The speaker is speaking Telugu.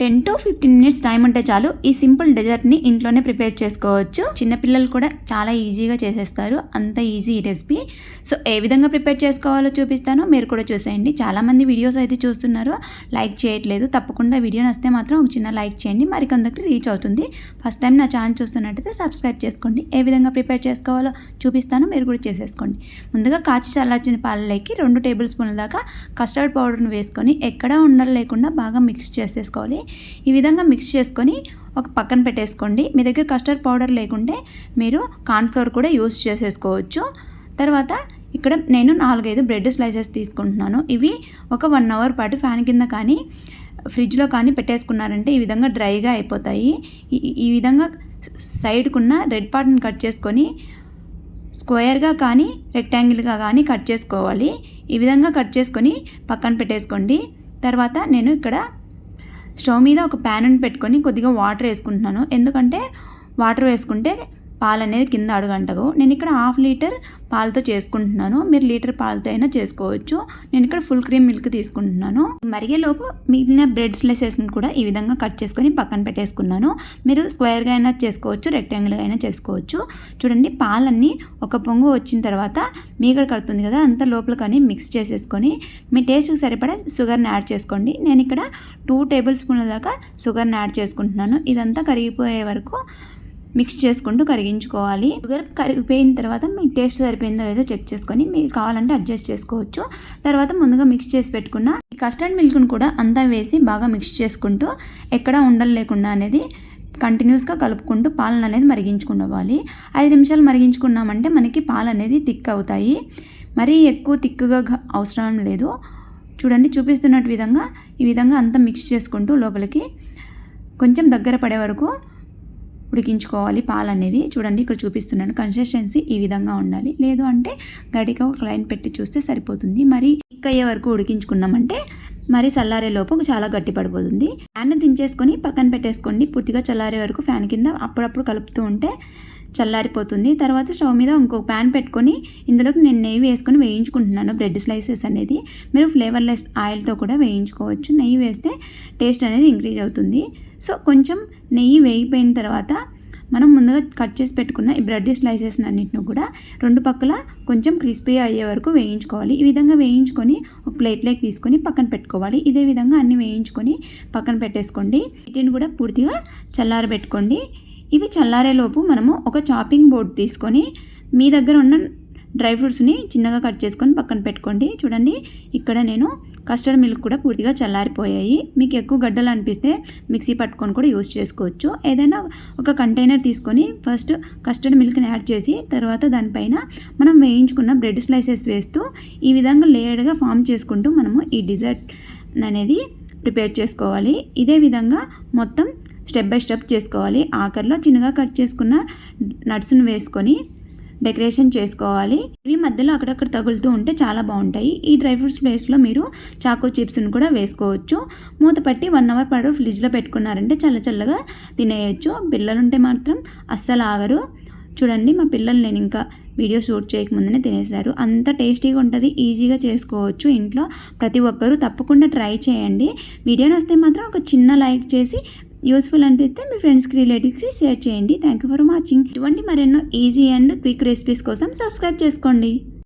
10 to 15 మినిట్స్ టైం ఉంటే చాలు ఈ సింపుల్ డెజర్ట్ని ఇంట్లోనే ప్రిపేర్ చేసుకోవచ్చు. చిన్నపిల్లలు కూడా చాలా ఈజీగా చేసేస్తారు, అంత ఈజీ ఈ రెసిపీ. సో ఏ విధంగా ప్రిపేర్ చేసుకోవాలో చూపిస్తాను, మీరు కూడా చూసేయండి. చాలామంది వీడియోస్ అయితే చూస్తున్నారు, లైక్ చేయట్లేదు. తప్పకుండా వీడియో నచ్చితే మాత్రం ఒక చిన్న లైక్ చేయండి, మరికొందరికి రీచ్ అవుతుంది. ఫస్ట్ టైం నా ఛానల్ చూస్తున్నట్టయితే సబ్స్క్రైబ్ చేసుకోండి. ఏ విధంగా ప్రిపేర్ చేసుకోవాలో చూపిస్తాను, మీరు కూడా చేసేసుకోండి. ముందుగా కాచి చల్లార్చిన పాలలోకి 2 టేబుల్ స్పూన్ల దాకా కస్టర్డ్ పౌడర్ని వేసుకొని ఎక్కడా ఉండలు లేకుండా బాగా మిక్స్ చేసేసుకోవాలి. ఈ విధంగా మిక్స్ చేసుకొని ఒక పక్కన పెట్టేసుకోండి. మీ దగ్గర కస్టర్డ్ పౌడర్ లేకుంటే మీరు కార్న్ఫ్లోర్ కూడా యూస్ చేసేసుకోవచ్చు. తర్వాత ఇక్కడ నేను 4-5 బ్రెడ్ స్లైసెస్ తీసుకుంటున్నాను. ఇవి ఒక 1 అవర్ పాటు ఫ్యాన్ కింద కానీ ఫ్రిడ్జ్లో కానీ పెట్టేసుకున్నారంటే ఈ విధంగా డ్రైగా అయిపోతాయి. ఈ విధంగా సైడ్కున్న రెడ్ పార్ట్ని కట్ చేసుకొని స్క్వేర్గా కానీ రెక్టాంగిల్గా కానీ కట్ చేసుకోవాలి. ఈ విధంగా కట్ చేసుకొని పక్కన పెట్టేసుకోండి. తర్వాత నేను ఇక్కడ స్టవ్ మీద ఒక ప్యాన్ పెట్టుకొని కొద్దిగా వాటర్ వేసుకుంటున్నాను. ఎందుకంటే వాటర్ వేసుకుంటే పాలు అనేది కింద అడుగంటవు. నేను ఇక్కడ 1/2 లీటర్ పాలతో చేసుకుంటున్నాను. మీరు లీటర్ పాలతో అయినా చేసుకోవచ్చు. నేను ఇక్కడ ఫుల్ క్రీమ్ మిల్క్ తీసుకుంటున్నాను. మరిగేలోపు మిగిలిన బ్రెడ్ స్లైసెస్ని కూడా ఈ విధంగా కట్ చేసుకొని పక్కన పెట్టేసుకున్నాను. మీరు స్క్వేర్గా అయినా చేసుకోవచ్చు, రెక్టాంగిల్గా అయినా చేసుకోవచ్చు. చూడండి, పాలన్నీ ఒక పొంగు వచ్చిన తర్వాత మీగడ కడుతుంది కదా, అంతా లోపల కానీ మిక్స్ చేసేసుకొని మీ టేస్ట్కి సరిపడా షుగర్ని యాడ్ చేసుకోండి. నేను ఇక్కడ 2 టేబుల్ స్పూన్ల దాకా షుగర్ని యాడ్ చేసుకుంటున్నాను. ఇదంతా కరిగిపోయే వరకు మిక్స్ చేసుకుంటూ కరిగించుకోవాలి. షుగర్ కరిగిపోయిన తర్వాత మీకు టేస్ట్ సరిపోయిందో లేదో చెక్ చేసుకొని మీకు కావాలంటే అడ్జస్ట్ చేసుకోవచ్చు. తర్వాత ముందుగా మిక్స్ చేసి పెట్టుకున్న ఈ కస్టర్డ్ మిల్క్ను కూడా అంతా వేసి బాగా మిక్స్ చేసుకుంటూ ఎక్కడ ఉండలు లేకుండా అనేది కంటిన్యూస్గా కలుపుకుంటూ పాలను అనేది మరిగించుకోవాలి. 5 నిమిషాలు మరిగించుకున్నామంటే మనకి పాలు అనేది థిక్ అవుతాయి. మరీ ఎక్కువ థిక్గా అవసరం లేదు. చూడండి, చూపిస్తున్నట్టు విధంగా ఈ విధంగా అంతా మిక్స్ చేసుకుంటూ లోపలికి కొంచెం దగ్గర పడే వరకు ఉడికించుకోవాలి పాలు అనేది. చూడండి, ఇక్కడ చూపిస్తున్నాను, కన్సిస్టెన్సీ ఈ విధంగా ఉండాలి. లేదు అంటే గడిగా ఒక లైన్ పెట్టి చూస్తే సరిపోతుంది. మరి థిక్ అయ్యే వరకు ఉడికించుకున్నామంటే మరి చల్లారేలోపు చాలా గట్టి పడిపోతుంది. ఫ్యాన్ దించేసుకొని పక్కన పెట్టేసుకోండి. పూర్తిగా చల్లారే వరకు ఫ్యాన్ కింద అప్పుడప్పుడు కలుపుతూ ఉంటే చల్లారిపోతుంది. తర్వాత స్టవ్ మీద ఇంకొక ప్యాన్ పెట్టుకొని ఇందులోకి నేను నెయ్యి వేసుకొని వేయించుకుంటున్నాను బ్రెడ్ స్లైసెస్ అనేది. మీరు ఫ్లేవర్లెస్ ఆయిల్తో కూడా వేయించుకోవచ్చు. నెయ్యి వేస్తే టేస్ట్ అనేది ఇంక్రీజ్ అవుతుంది. సో కొంచెం నెయ్యి వేగిపోయిన తర్వాత మనం ముందుగా కట్ చేసి పెట్టుకున్న ఈ బ్రెడ్ స్లైసెస్ అన్నింటిని కూడా 2 పక్కల కొంచెం క్రిస్పీ అయ్యే వరకు వేయించుకోవాలి. ఈ విధంగా వేయించుకొని ఒక ప్లేట్లోకి తీసుకొని పక్కన పెట్టుకోవాలి. ఇదే విధంగా అన్ని వేయించుకొని పక్కన పెట్టేసుకోండి. వీటిని కూడా పూర్తిగా చల్లారబెట్టుకోండి. ఇవి చల్లారేలోపు మనము ఒక చాపింగ్ బోర్డ్ తీసుకొని మీ దగ్గర ఉన్న డ్రై ఫ్రూట్స్ని చిన్నగా కట్ చేసుకొని పక్కన పెట్టుకోండి. చూడండి, ఇక్కడ నేను కస్టర్డ్ మిల్క్ కూడా పూర్తిగా చల్లారిపోయాయి. మీకు ఎక్కువ గడ్డలు అనిపిస్తే మిక్సీ పట్టుకొని కూడా యూస్ చేసుకోవచ్చు. ఏదైనా ఒక కంటైనర్ తీసుకొని ఫస్ట్ కస్టర్డ్ మిల్క్ని యాడ్ చేసి తర్వాత దానిపైన మనం వేయించుకున్న బ్రెడ్ స్లైసెస్ వేస్తూ ఈ విధంగా లేయర్గా ఫామ్ చేసుకుంటూ మనము ఈ డిజర్ట్ అనేది ప్రిపేర్ చేసుకోవాలి. ఇదే విధంగా మొత్తం స్టెప్ బై స్టెప్ చేసుకోవాలి. ఆఖరిలో చిన్నగా కట్ చేసుకున్న నట్స్ను వేసుకొని డెకరేషన్ చేసుకోవాలి. ఇవి మధ్యలో అక్కడక్కడ తగులుతూ ఉంటే చాలా బాగుంటాయి. ఈ డ్రై ఫ్రూట్స్ ప్లేస్లో మీరు చాకో చిప్స్ని కూడా వేసుకోవచ్చు. మూత పట్టి 1 అవర్ పాటు ఫ్రిడ్జ్లో పెట్టుకున్నారంటే చల్లగా తినేయచ్చు. పిల్లలు ఉంటే మాత్రం అస్సలు ఆగరు. చూడండి, మా పిల్లలు నేను ఇంకా వీడియో షూట్ చేయకముందునే తినేశారు. అంత టేస్టీగా ఉంటుంది, ఈజీగా చేసుకోవచ్చు ఇంట్లో. ప్రతి ఒక్కరూ తప్పకుండా ట్రై చేయండి. వీడియో నచ్చితే మాత్రం ఒక చిన్న లైక్ చేసి యూస్ఫుల్ అనిపిస్తే మీ ఫ్రెండ్స్కి, రిలేటివ్స్కి షేర్ చేయండి. Thank you for watching. ఇటువంటి మరెన్నో ఈజీ అండ్ క్విక్ రెసిపీస్ కోసం సబ్స్క్రైబ్ చేసుకోండి.